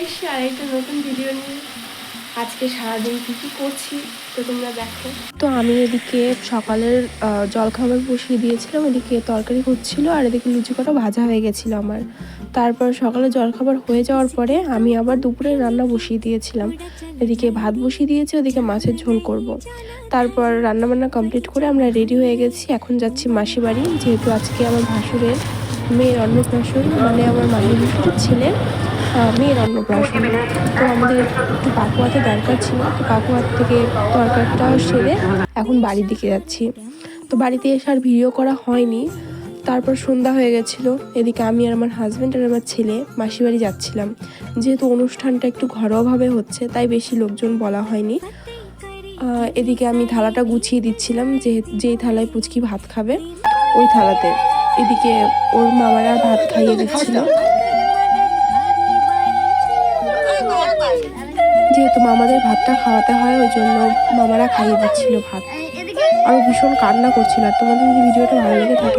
এসেছি আর একটা নতুন ভিডিও নিয়ে। আজকে সারাদিন কী করছি তো তোমরা দেখো। তো আমি এদিকে সকালের জলখাবার বসিয়ে দিয়েছিলাম, এদিকে তরকারি হচ্ছিলো আর এদিকে লুচি কটা ভাজা হয়ে গেছিলো আমার। তারপর সকালে জলখাবার হয়ে যাওয়ার পরে আমি আবার দুপুরে রান্না বসিয়ে দিয়েছিলাম। এদিকে ভাত বসিয়ে দিয়েছি, ওদিকে মাছের ঝোল করব। তারপর রান্নাবান্না কমপ্লিট করে আমরা রেডি হয়ে গেছি, এখন যাচ্ছি মাসি বাড়ি, যেহেতু আজকে আমার ভাসুরের মেয়ের অন্নপ্রাশন, মানে আমার মামির ছেলের মেয়ের অন্নপ্রাশন। তো আমাদের একটু পাকুয়াতে দরকার ছিল, তো পাকুয়ার থেকে তরকারিটা সেরে এখন বাড়ির দিকে যাচ্ছি। তো বাড়িতে এসে আর ভিডিও করা হয়নি। তারপর সন্ধ্যা হয়ে গেছিলো, এদিকে আমি আর আমার হাজব্যান্ড আর আমার ছেলে মাসি বাড়ি যাচ্ছিলাম। যেহেতু অনুষ্ঠানটা একটু ঘরোয়াভাবে হচ্ছে তাই বেশি লোকজন বলা হয়নি। এদিকে আমি থালাটা গুছিয়ে দিচ্ছিলাম, যেই থালায় পুচকি ভাত খাবে ওই থালাতে। এদিকে ওর মামারা ভাত খাইয়ে দিচ্ছিল, যেহেতু মামাদের ভাতটা খাওয়াতে হয় ওই জন্য মামারা খাইয়ে দিচ্ছিল ভাত। আর ভীষণ কান্না করছিল। আর তোমাদের যদি ভিডিওটা ভালো লেগে থাকে